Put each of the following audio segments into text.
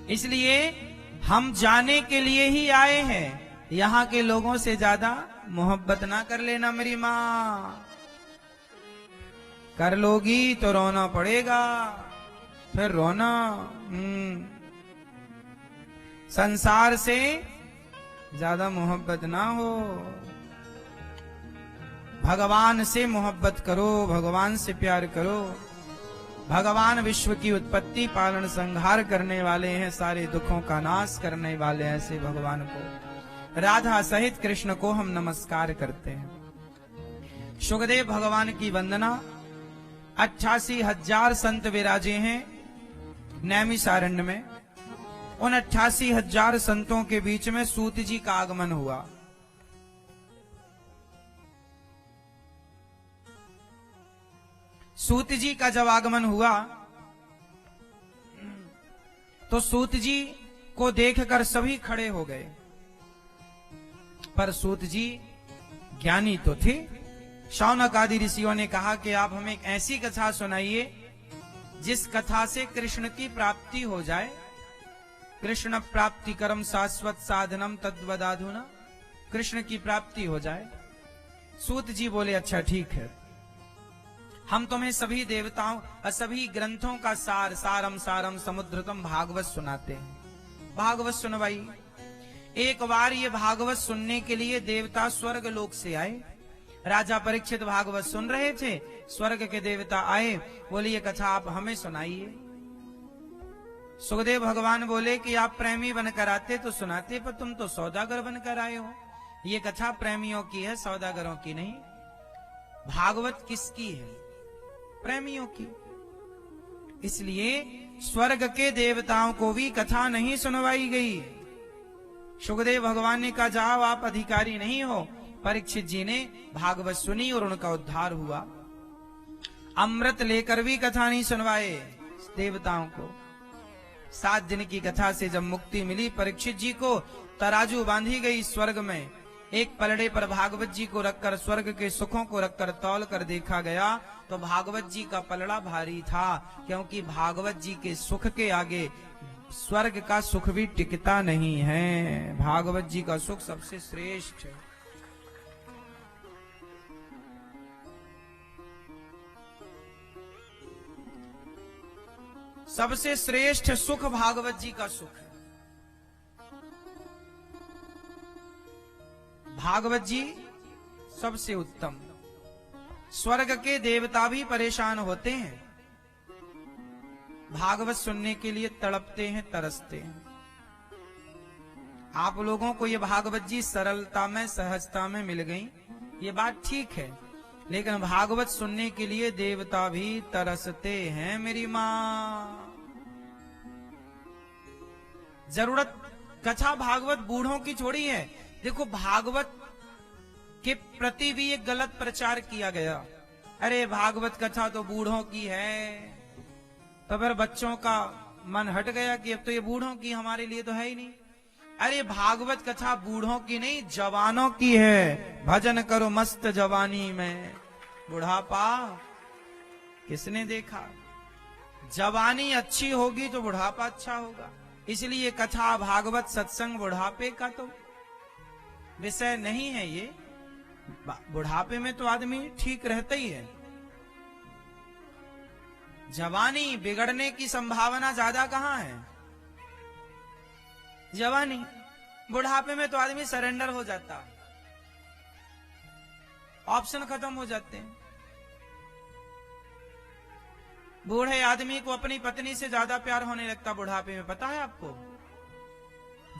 इसलिए हम जाने के लिए ही आए हैं। यहाँ के लोगों से ज्यादा मोहब्बत ना कर लेना मेरी माँ। कर लोगी तो रोना पड़ेगा, फिर रोना। संसार से ज्यादा मोहब्बत ना हो। भगवान से मोहब्बत करो, भगवान से प्यार करो। भगवान विश्व की उत्पत्ति पालन संहार करने वाले हैं, सारे दुखों का नाश करने वाले हैं। ऐसे भगवान को, राधा सहित कृष्ण को हम नमस्कार करते हैं। सुखदेव भगवान की वंदना। 88,000 संत विराजे हैं नैमिषारण्य में। उन 88,000 संतों के बीच में सूत जी का आगमन हुआ। सूत जी का जब आगमन हुआ तो सूत जी को देखकर सभी खड़े हो गए। पर सूत जी ज्ञानी तो थे। शौनक आदि ऋषियों ने कहा कि आप हमें एक ऐसी कथा सुनाइए जिस कथा से कृष्ण की प्राप्ति हो जाए। कृष्ण प्राप्ति कर्म शाश्वत साधनम तद्वदाधुना, कृष्ण की प्राप्ति हो जाए। सूत जी बोले अच्छा ठीक है, हम तुम्हें सभी देवताओं और सभी ग्रंथों का सार, सारम सारम समुद्रतम भागवत सुनाते हैं। भागवत सुनवाई। एक बार ये भागवत सुनने के लिए देवता स्वर्ग लोक से आए। राजा परीक्षित भागवत सुन रहे थे, स्वर्ग के देवता आए, बोले ये कथा आप हमें सुनाइए। सुखदेव भगवान बोले कि आप प्रेमी बनकर आते तो सुनाते, पर तुम तो सौदागर बनकर आए हो। ये कथा प्रेमियों की है, सौदागरों की नहीं। भागवत किसकी है? प्रेमियों की। इसलिए स्वर्ग के देवताओं को भी कथा नहीं सुनवाई गई। सुखदेव भगवान ने कहा जाओ, आप अधिकारी नहीं हो। परीक्षित जी ने भागवत सुनी और उनका उद्धार हुआ। अमृत लेकर भी कथा नहीं सुनवाए देवताओं को। 7 दिन की कथा से जब मुक्ति मिली परीक्षित जी को, तराजू बांधी गई स्वर्ग में। एक पलड़े पर भागवत जी को रखकर, स्वर्ग के सुखों को रखकर तौल कर देखा गया तो भागवत जी का पलड़ा भारी था, क्योंकि भागवत जी के सुख के आगे स्वर्ग का सुख भी टिकता नहीं है। भागवत जी का सुख सबसे श्रेष्ठ है। सबसे श्रेष्ठ सुख भागवत जी का सुख है। भागवत जी सबसे उत्तम। स्वर्ग के देवता भी परेशान होते हैं, भागवत सुनने के लिए तड़पते हैं, तरसते हैं। आप लोगों को ये भागवत जी सरलता में, सहजता में मिल गई, ये बात ठीक है, लेकिन भागवत सुनने के लिए देवता भी तरसते हैं मेरी माँ। जरूरत कथा भागवत बूढ़ों की थोड़ी है। देखो भागवत के प्रति भी एक गलत प्रचार किया गया। अरे भागवत कथा तो बूढ़ों की है, तो फिर बच्चों का मन हट गया कि अब तो ये बूढ़ों की, हमारे लिए तो है ही नहीं। अरे भागवत कथा बूढ़ों की नहीं, जवानों की है। भजन करो मस्त जवानी में, बुढ़ापा किसने देखा। जवानी अच्छी होगी तो बुढ़ापा अच्छा होगा। इसलिए कथा भागवत सत्संग बुढ़ापे का तो विषय नहीं है। ये बुढ़ापे में तो आदमी ठीक रहता ही है। जवानी बिगड़ने की संभावना ज्यादा कहां है? जवानी। बुढ़ापे में तो आदमी सरेंडर हो जाता है, ऑप्शन खत्म हो जाते हैं। बूढ़े आदमी को अपनी पत्नी से ज्यादा प्यार होने लगता बुढ़ापे में, पता है आपको?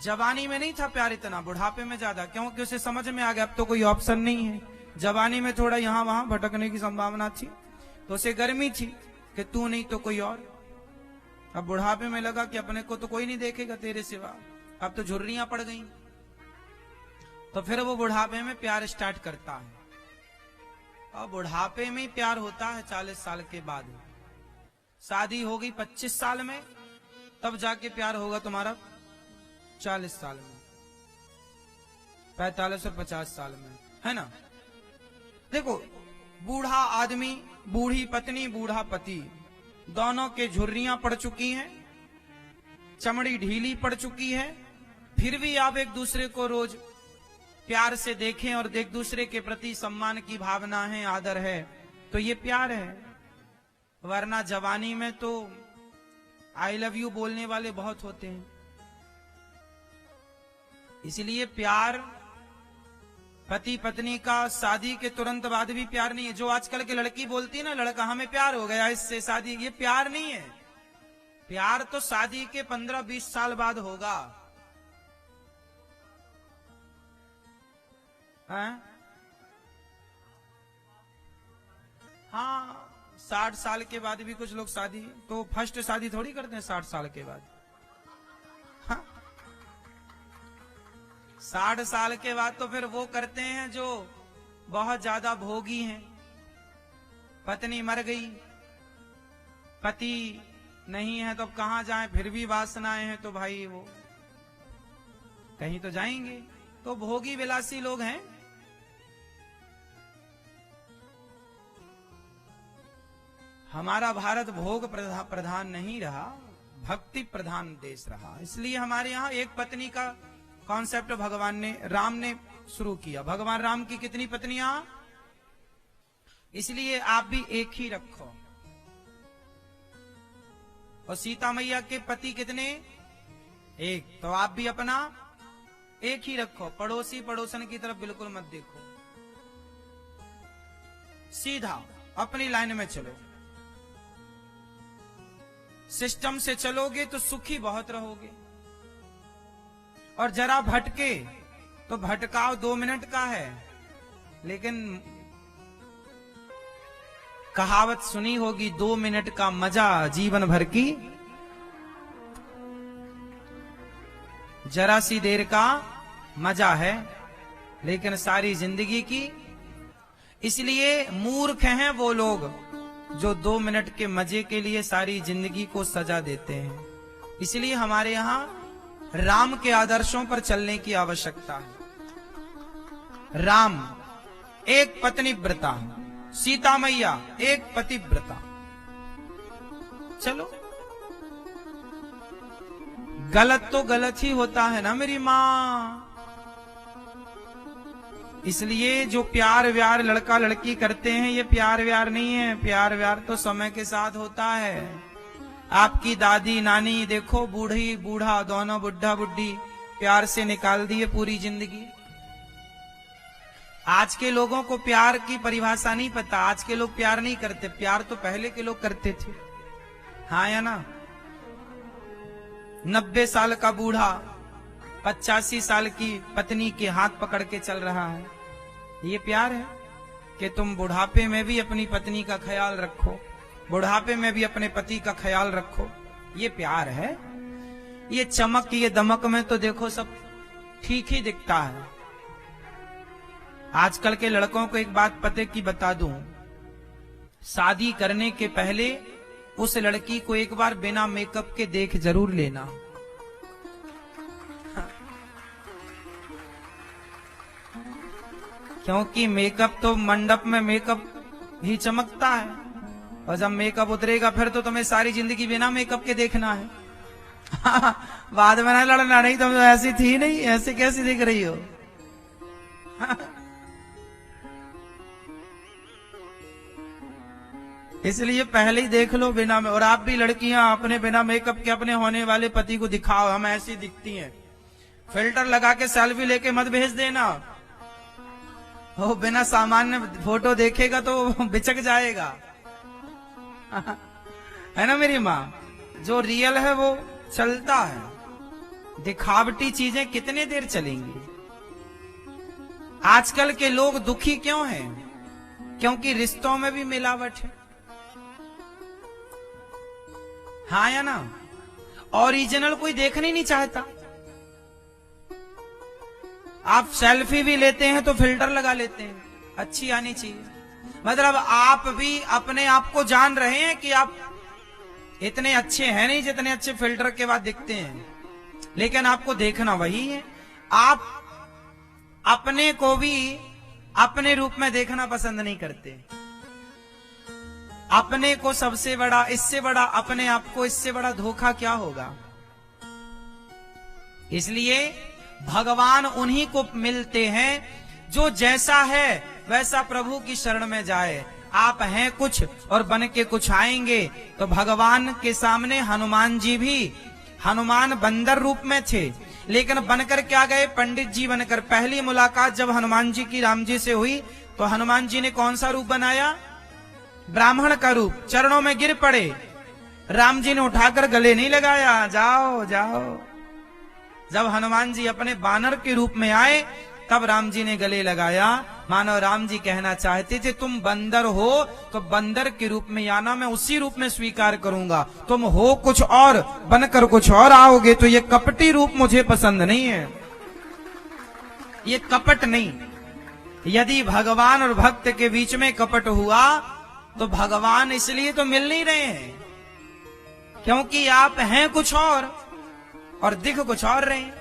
जवानी में नहीं था प्यार इतना, बुढ़ापे में ज्यादा, क्योंकि उसे समझ में आ गया अब तो कोई ऑप्शन नहीं है। जवानी में थोड़ा यहां वहां भटकने की संभावना थी, तो उसे गर्मी थी कि तू नहीं तो कोई और। अब बुढ़ापे में लगा कि अपने को तो कोई नहीं देखेगा तेरे सिवा, अब तो झुर्रियां पड़ गई। तो फिर वो बुढ़ापे में प्यार स्टार्ट करता है। और बुढ़ापे में प्यार होता है 40 साल के बाद। शादी हो गई 25 साल में, तब जाके प्यार होगा तुम्हारा 40 साल में, 45 और 50 साल में, है ना? देखो बूढ़ा आदमी, बूढ़ी पत्नी, बूढ़ा पति, दोनों के झुर्रियां पड़ चुकी हैं। चमड़ी ढीली पड़ चुकी है, फिर भी आप एक दूसरे को रोज प्यार से देखें और एक दूसरे के प्रति सम्मान की भावना है, आदर है, तो ये प्यार है। वरना जवानी में तो आई लव यू बोलने वाले बहुत होते हैं। इसलिए प्यार पति पत्नी का शादी के तुरंत बाद भी प्यार नहीं है। जो आजकल की लड़की बोलती है ना, लड़का हमें प्यार हो गया इससे शादी, ये प्यार नहीं है। प्यार तो शादी के 15-20 साल बाद होगा। हाँ, 60 साल के बाद भी कुछ लोग शादी, तो फर्स्ट शादी थोड़ी करते हैं 60 साल के बाद। हाँ? 60 साल के बाद तो फिर वो करते हैं जो बहुत ज्यादा भोगी हैं। पत्नी मर गई, पति नहीं है, तो अब कहां जाएं, फिर भी वासनाएं हैं, तो भाई वो कहीं तो जाएंगे। तो भोगी विलासी लोग हैं। हमारा भारत भोग प्रधान नहीं रहा, भक्ति प्रधान देश रहा। इसलिए हमारे यहाँ एक पत्नी का कॉन्सेप्ट भगवान ने, राम ने शुरू किया। भगवान राम की कितनी पत्नियां? इसलिए आप भी एक ही रखो। और सीता मैया के पति कितने? एक। तो आप भी अपना एक ही रखो। पड़ोसी पड़ोसन की तरफ बिल्कुल मत देखो, सीधा अपनी लाइन में चलो। सिस्टम से चलोगे तो सुखी बहुत रहोगे। और जरा भटके तो भटकाव 2 मिनट का है, लेकिन कहावत सुनी होगी, 2 मिनट का मजा जीवन भर की, जरा सी देर का मजा है, लेकिन सारी जिंदगी की। इसलिए मूर्ख हैं वो लोग जो 2 मिनट के मजे के लिए सारी जिंदगी को सजा देते हैं। इसलिए हमारे यहां राम के आदर्शों पर चलने की आवश्यकता है। राम एक पत्नीव्रता, सीता मैया एक पतिव्रता। चलो, गलत तो गलत ही होता है ना मेरी माँ। इसलिए जो प्यार व्यार लड़का लड़की करते हैं, ये प्यार व्यार नहीं है। प्यार व्यार तो समय के साथ होता है। आपकी दादी नानी देखो, बूढ़ी बूढ़ा दोनों, बुढ़ा बुढ़ी प्यार से निकाल दिए पूरी जिंदगी। आज के लोगों को प्यार की परिभाषा नहीं पता। आज के लोग प्यार नहीं करते, प्यार तो पहले के लोग करते थे। हाँ या ना? 90 साल का बूढ़ा 85 साल की पत्नी के हाथ पकड़ के चल रहा है, ये प्यार है? कि तुम बुढ़ापे में भी अपनी पत्नी का ख्याल रखो, बुढ़ापे में भी अपने पति का ख्याल रखो, ये प्यार है? ये चमक ये दमक में तो देखो सब ठीक ही दिखता है। आजकल के लड़कों को एक बात पते की बता दूं, शादी करने के पहले उस लड़की को एक बार बिना मेकअप के देख जरूर लेना। क्योंकि मेकअप तो मंडप में मेकअप ही चमकता है, और जब मेकअप उतरेगा फिर तो तुम्हें सारी जिंदगी बिना मेकअप के देखना है। बाद में ना लड़ना, नहीं तुम ऐसी थी नहीं, ऐसे कैसी दिख रही हो। इसलिए पहले ही देख लो बिना में। और आप भी लड़कियां अपने बिना मेकअप के अपने होने वाले पति को दिखाओ, हम ऐसी दिखती हैं। फिल्टर लगा के सेल्फी लेके मत भेज देना, वो बिना सामान्य फोटो देखेगा तो बिचक जाएगा। है ना मेरी माँ? जो रियल है वो चलता है, दिखावटी चीजें कितने देर चलेंगी। आजकल के लोग दुखी क्यों हैं? क्योंकि रिश्तों में भी मिलावट है। हाँ या ना? ओरिजिनल कोई देखना ही नहीं चाहता। आप सेल्फी भी लेते हैं तो फिल्टर लगा लेते हैं, अच्छी आनी चाहिए। मतलब आप भी अपने आप को जान रहे हैं कि आप इतने अच्छे हैं नहीं जितने अच्छे फिल्टर के बाद दिखते हैं, लेकिन आपको देखना वही है। आप अपने को भी अपने रूप में देखना पसंद नहीं करते। अपने को सबसे बड़ा, इससे बड़ा अपने आप को, इससे बड़ा धोखा क्या होगा? इसलिए भगवान उन्हीं को मिलते हैं जो जैसा है वैसा प्रभु की शरण में जाए। आप हैं कुछ और बन के कुछ आएंगे। तो भगवान के सामने हनुमान जी भी, हनुमान बंदर रूप में थे, लेकिन बनकर क्या गए? पंडित जी बनकर। पहली मुलाकात जब हनुमान जी की राम जी से हुई तो हनुमान जी ने कौन सा रूप बनाया? ब्राह्मण का रूप। चरणों में गिर पड़े। राम जी ने उठाकर गले नहीं लगाया, जाओ जाओ। जब हनुमान जी अपने बानर के रूप में आए तब राम जी ने गले लगाया। मानो राम जी कहना चाहते थे तुम बंदर हो तो बंदर के रूप में आना, मैं उसी रूप में स्वीकार करूंगा। तुम हो कुछ और बनकर कुछ और आओगे तो ये कपटी रूप मुझे पसंद नहीं है, ये कपट नहीं। यदि भगवान और भक्त के बीच में कपट हुआ तो भगवान इसलिए तो मिल नहीं रहे हैं क्योंकि आप हैं कुछ और दिख कुछ और रहे।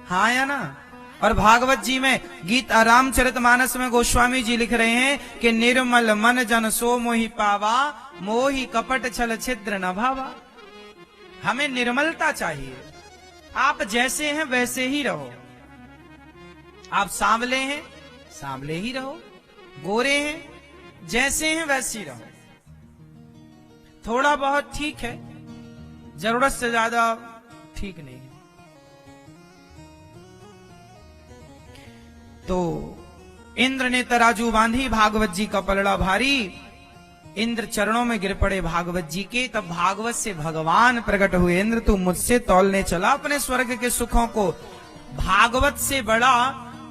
हाँ या ना? और भागवत जी में गीता रामचरितमानस में गोस्वामी जी लिख रहे हैं कि निर्मल मन जन सो मोहि पावा, मोहि कपट छल छिद्र न भावा। हमें निर्मलता चाहिए। आप जैसे हैं वैसे ही रहो। आप सांवले हैं, सांवले ही रहो। गोरे हैं, जैसे हैं वैसे ही रहो। थोड़ा बहुत ठीक है, जरूरत से ज्यादा ठीक नहीं है। तो इंद्र ने तराजू बांधी, भागवत जी का पलड़ा भारी। इंद्र चरणों में गिर पड़े भागवत जी के। तब भागवत से भगवान प्रकट हुए। इंद्र तू मुझसे तौलने चला अपने स्वर्ग के सुखों को। भागवत से बड़ा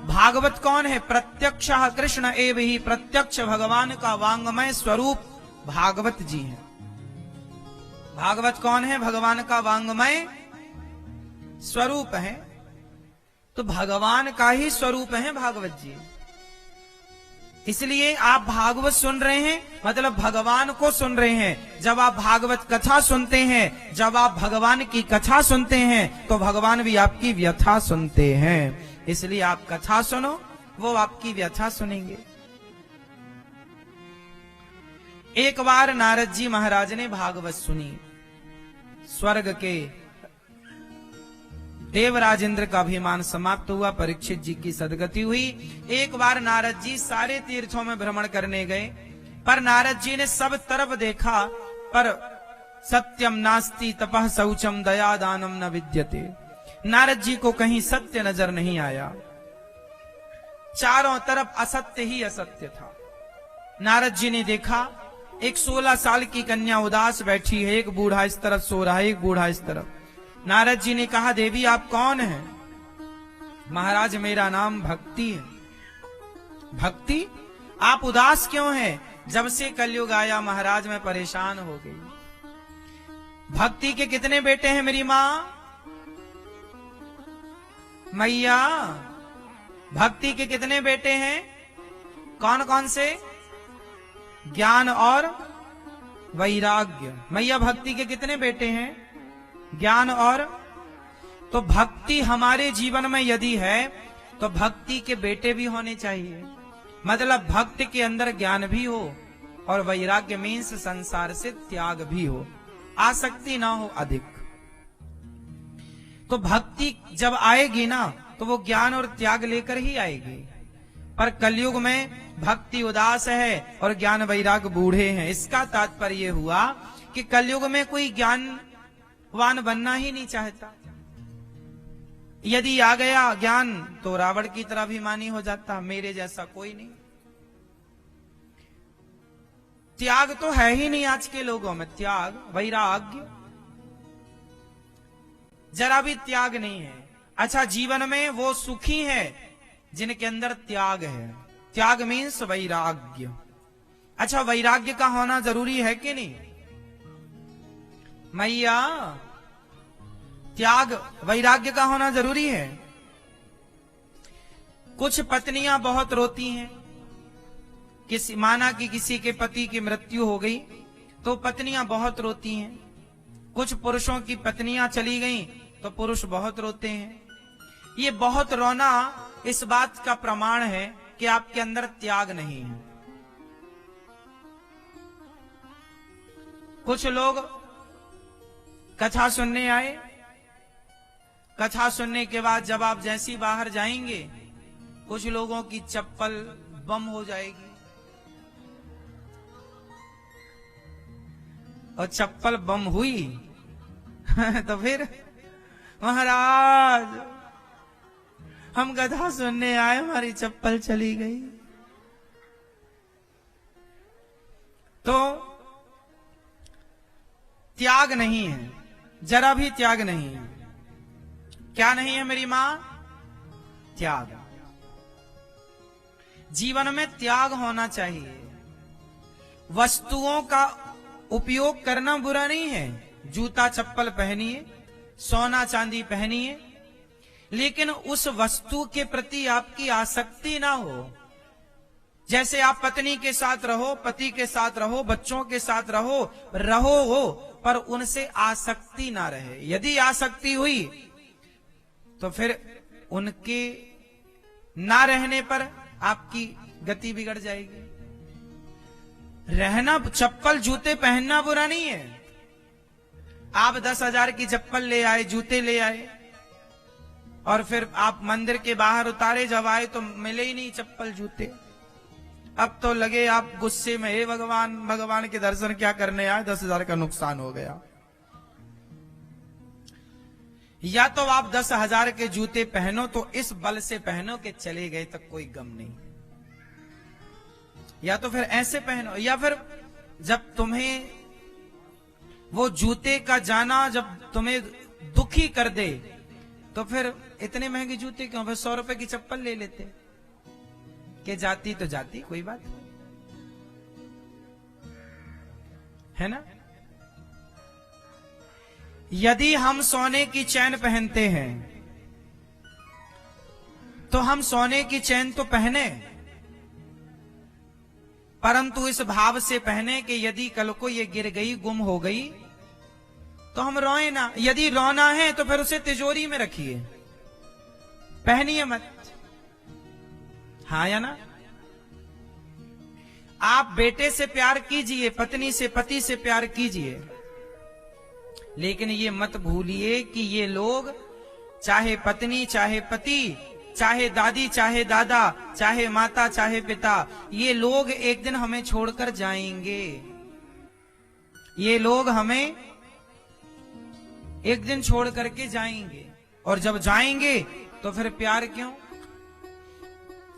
भागवत कौन है? प्रत्यक्ष कृष्ण एव ही। प्रत्यक्ष भगवान का वांगमय स्वरूप भागवत जी है। भागवत कौन है? भगवान का वांगमय स्वरूप है। तो भगवान का ही स्वरूप है भागवत जी। इसलिए आप भागवत सुन रहे हैं मतलब भगवान को सुन रहे हैं। जब आप भागवत कथा सुनते हैं, जब आप भगवान की कथा सुनते हैं तो भगवान भी आपकी व्यथा सुनते हैं। इसलिए आप कथा सुनो, वो आपकी व्यथा सुनेंगे। एक बार नारद जी महाराज ने भागवत सुनी। स्वर्ग के देवराज इंद्र का अभिमान समाप्त हुआ, परीक्षित जी की सदगति हुई। एक बार नारद जी सारे तीर्थों में भ्रमण करने गए, पर नारद जी ने सब तरफ देखा पर सत्यम नास्ति तपः शौचम दया दानम न विद्यते। नारद जी को कहीं सत्य नजर नहीं आया। चारों तरफ असत्य ही असत्य था। नारद जी ने देखा एक 16 साल की कन्या उदास बैठी है, एक बूढ़ा इस तरफ सो रहा है, एक बूढ़ा इस तरफ। नारद जी ने कहा देवी आप कौन हैं? महाराज मेरा नाम भक्ति है। भक्ति? आप उदास क्यों हैं? जब से कलयुग आया महाराज मैं परेशान हो गई। भक्ति के कितने बेटे हैं मेरी माँ? मैया भक्ति के कितने बेटे हैं? कौन कौन से? ज्ञान और वैराग्य। मैया भक्ति के कितने बेटे हैं? ज्ञान और। तो भक्ति हमारे जीवन में यदि है तो भक्ति के बेटे भी होने चाहिए। मतलब भक्त के अंदर ज्ञान भी हो और वैराग्य मीन्स संसार से त्याग भी हो, आसक्ति ना हो अधिक। तो भक्ति जब आएगी ना तो वो ज्ञान और त्याग लेकर ही आएगी। पर कलयुग में भक्ति उदास है और ज्ञान वैराग बूढ़े हैं। इसका तात्पर्य हुआ कि कलयुग में कोई ज्ञानवान बनना ही नहीं चाहता। यदि आ गया ज्ञान तो रावण की तरह अभिमानी हो जाता, मेरे जैसा कोई नहीं। त्याग तो है ही नहीं आज के लोगों में। त्याग वैराग्य जरा भी त्याग नहीं है। अच्छा जीवन में वो सुखी है जिनके अंदर त्याग है। त्याग मीन्स वैराग्य। अच्छा वैराग्य का होना जरूरी है कि नहीं? मैया त्याग वैराग्य का होना जरूरी है। कुछ पत्नियां बहुत रोती हैं। माना कि किसी के पति की मृत्यु हो गई तो पत्नियां बहुत रोती हैं। कुछ पुरुषों की पत्नियां चली गईं तो पुरुष बहुत रोते हैं। ये बहुत रोना इस बात का प्रमाण है कि आपके अंदर त्याग नहीं है। कुछ लोग कथा सुनने आए, कथा सुनने के बाद जब आप जैसी बाहर जाएंगे, कुछ लोगों की चप्पल बम हो जाएगी, और चप्पल बम हुई तो फिर महाराज हम कथा सुनने आए, हमारी चप्पल चली गई। तो त्याग नहीं है, जरा भी त्याग नहीं है। क्या नहीं है मेरी मां? त्याग। जीवन में त्याग होना चाहिए। वस्तुओं का उपयोग करना बुरा नहीं है, जूता चप्पल पहनिए, सोना चांदी पहनिए, लेकिन उस वस्तु के प्रति आपकी आसक्ति ना हो। जैसे आप पत्नी के साथ रहो, पति के साथ रहो, बच्चों के साथ रहो हो, पर उनसे आसक्ति ना रहे। यदि आसक्ति हुई तो फिर उनके ना रहने पर आपकी गति बिगड़ जाएगी। रहना, चप्पल जूते पहनना बुरा नहीं है। आप 10,000 की चप्पल ले आए, जूते ले आए, और फिर आप मंदिर के बाहर उतारे, जब आए तो मिले ही नहीं चप्पल जूते। अब तो लगे आप गुस्से में, हे भगवान, भगवान के दर्शन क्या करने आए, 10,000 का नुकसान हो गया। या तो आप 10,000 के जूते पहनो तो इस बल से पहनो कि चले गए तक कोई गम नहीं, या तो फिर ऐसे पहनो, या फिर जब तुम्हें वो जूते का जाना जब तुम्हें दुखी कर दे तो फिर इतने महंगे जूते क्यों, फिर 100 रुपए की चप्पल ले लेते कि जाती तो जाती, कोई बात है ना। यदि हम सोने की चैन पहनते हैं तो हम सोने की चैन तो पहने, परंतु इस भाव से पहने कि यदि कल को ये गिर गई, गुम हो गई, तो हम रोए ना। यदि रोना है तो फिर उसे तिजोरी में रखिए, पहनिए मत। हाँ या ना? आप बेटे से प्यार कीजिए, पत्नी से, पति से प्यार कीजिए, लेकिन ये मत भूलिए कि ये लोग, चाहे पत्नी, चाहे पति, चाहे दादी, चाहे दादा, चाहे माता, चाहे पिता, ये लोग एक दिन हमें छोड़कर जाएंगे। ये लोग हमें एक दिन छोड़ करके जाएंगे, और जब जाएंगे तो फिर प्यार क्यों?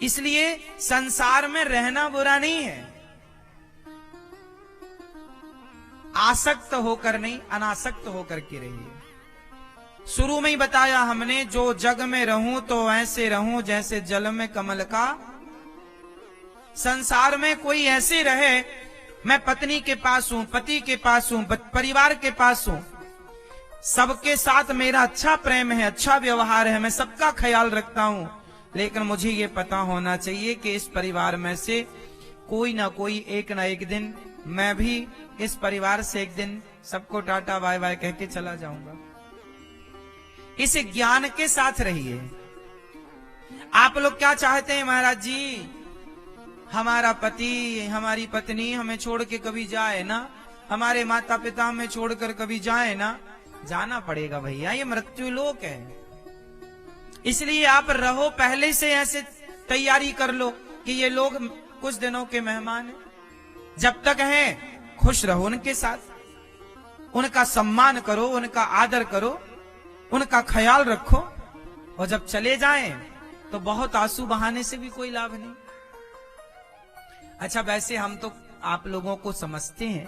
इसलिए संसार में रहना बुरा नहीं है, आसक्त होकर नहीं, अनासक्त होकर के रहिए। शुरू में ही बताया हमने, जो जग में रहूं तो ऐसे रहूं जैसे जल में कमल का। संसार में कोई ऐसे रहे, मैं पत्नी के पास हूं, पति के पास हूं, परिवार के पास हूं, सबके साथ मेरा अच्छा प्रेम है, अच्छा व्यवहार है, मैं सबका ख्याल रखता हूं, लेकिन मुझे ये पता होना चाहिए कि इस परिवार में से कोई ना कोई एक ना एक दिन मैं भी इस परिवार से एक दिन सबको टाटा बाय बाय कह के चला जाऊंगा। इस ज्ञान के साथ रहिए। आप लोग क्या चाहते हैं महाराज जी? हमारा पति, हमारी पत्नी हमें छोड़ के कभी जाए ना, हमारे माता पिता हमें छोड़कर कभी जाए ना। जाना पड़ेगा भैया, ये मृत्यु लोक है। इसलिए आप रहो, पहले से ऐसे तैयारी कर लो कि ये लोग कुछ दिनों के मेहमान हैं, जब तक हैं खुश रहो उनके साथ, उनका सम्मान करो, उनका आदर करो, उनका ख्याल रखो, और जब चले जाएं तो बहुत आंसू बहाने से भी कोई लाभ नहीं। अच्छा, वैसे हम तो आप लोगों को समझते हैं,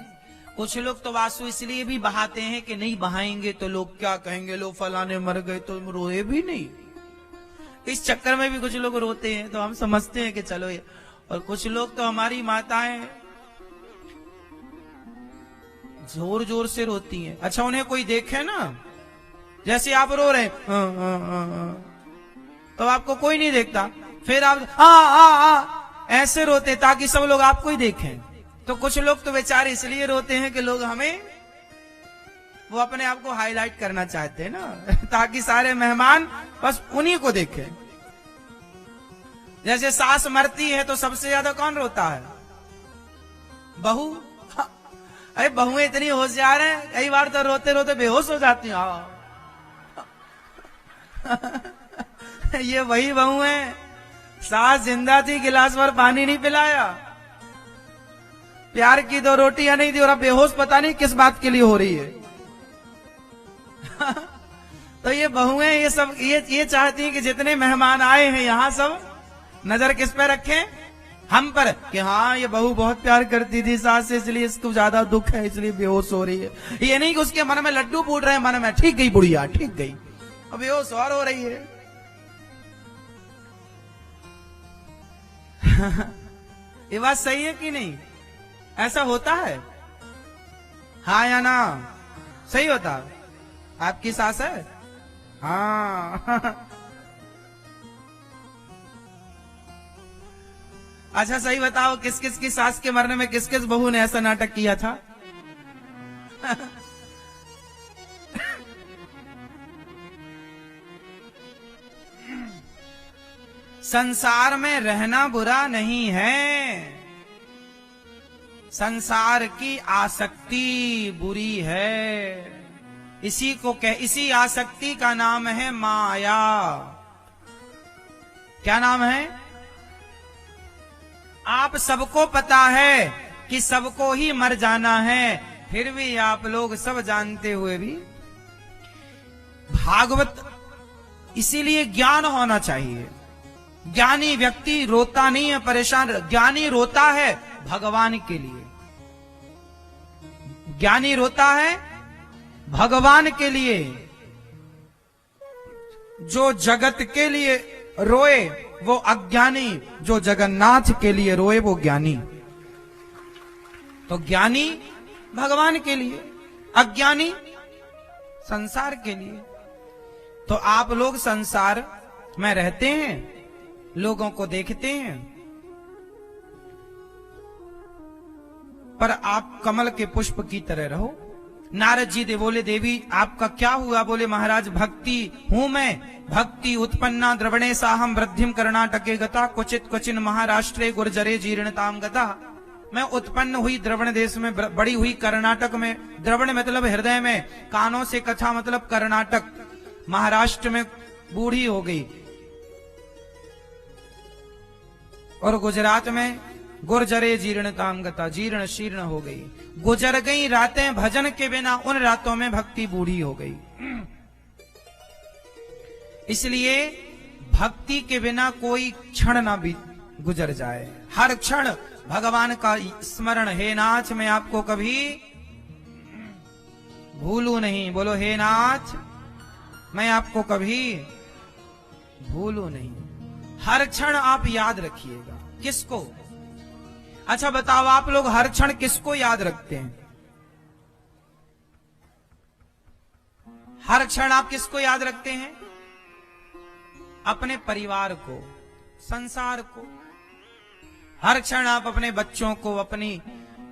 कुछ लोग तो आंसू इसलिए भी बहाते हैं कि नहीं बहाएंगे तो लोग क्या कहेंगे, लोग फलाने मर गए तो रोए भी नहीं, इस चक्कर में भी कुछ लोग रोते हैं, तो हम समझते हैं कि चलो ये। और कुछ लोग तो हमारी माताएं जोर जोर से रोती हैं। अच्छा, उन्हें कोई देखे ना, जैसे आप रो रहे तो आपको कोई नहीं देखता, फिर आप ऐसे रोते ताकि सब लोग आपको ही देखें। तो कुछ लोग तो बेचारे इसलिए रोते हैं कि लोग हमें, वो अपने आप को हाईलाइट करना चाहते हैं ना, ताकि सारे मेहमान बस उन्हीं को देखें। जैसे सास मरती है तो सबसे ज्यादा कौन रोता है? बहू। अरे बहुएं इतनी होशियार हैं, कई बार तो रोते रोते बेहोश हो जाती हैं। ये वही बहू है, सास जिंदा थी, गिलास भर पानी नहीं पिलाया, प्यार की 2 रोटियां नहीं दी, और अब बेहोश पता नहीं किस बात के लिए हो रही है। तो ये बहुएं ये सब ये चाहती हैं कि जितने मेहमान आए हैं यहां सब नजर किस पे रखें, हम पर, कि हाँ ये बहू बहुत प्यार करती थी सास से, इसलिए इसको ज्यादा दुख है, इसलिए बेहोश हो रही है। ये नहीं कि उसके मन में लड्डू फूट रहे हैं, मन में ठीक गई बुढ़िया, ठीक गई, अब बेहोश और हो रही है। ये बात सही है कि नहीं? ऐसा होता है? हाँ या ना? सही होता? आपकी सास है? हाँ। अच्छा सही बताओ, किस किस की सास के मरने में किस किस बहू ने ऐसा नाटक किया था? संसार में रहना बुरा नहीं है, संसार की आसक्ति बुरी है। इसी आसक्ति का नाम है माया। क्या नाम है? आप सबको पता है कि सबको ही मर जाना है, फिर भी आप लोग सब जानते हुए भी भागवत, इसीलिए ज्ञान होना चाहिए। ज्ञानी व्यक्ति रोता नहीं है, परेशान, ज्ञानी रोता है भगवान के लिए, ज्ञानी रोता है भगवान के लिए। जो जगत के लिए रोए वो अज्ञानी, जो जगन्नाथ के लिए रोए वो ज्ञानी। तो ज्ञानी भगवान के लिए, अज्ञानी संसार के लिए। तो आप लोग संसार में रहते हैं, लोगों को देखते हैं, पर आप कमल के पुष्प की तरह रहो। नारद जी बोले, देवी आपका क्या हुआ? बोले महाराज भक्ति हूं मैं, भक्ति उत्पन्ना द्रवणे साहम वृद्धिम कर्णाटके गता, क्वचित क्वचिन महाराष्ट्रे गुर्जरे जीर्णताम गता। मैं उत्पन्न हुई द्रवण देश में, बड़ी हुई कर्नाटक में, द्रवण मतलब हृदय में, कानों से कथा मतलब कर्नाटक, महाराष्ट्र में बूढ़ी हो गई, और गुजरात में गुर्जरे जीर्णताम गता, जीर्ण शीर्ण हो गई। गुजर गई रातें भजन के बिना, उन रातों में भक्ति बूढ़ी हो गई। इसलिए भक्ति के बिना कोई क्षण ना भी गुजर जाए, हर क्षण भगवान का स्मरण। हे नाथ मैं आपको कभी भूलू नहीं, बोलो हे नाथ मैं आपको कभी भूलू नहीं। हर क्षण आप याद रखिएगा। किसको? अच्छा बताओ, आप लोग हर क्षण किसको याद रखते हैं? हर क्षण आप किसको याद रखते हैं? अपने परिवार को, संसार को। हर क्षण आप अपने बच्चों को, अपनी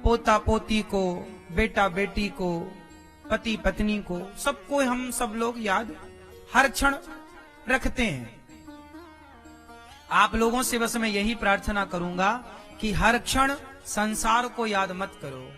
पोता पोती को, बेटा बेटी को, पति पत्नी को, सबको हम सब लोग याद हर क्षण रखते हैं। आप लोगों से बस मैं यही प्रार्थना करूंगा कि हर क्षण संसार को याद मत करो,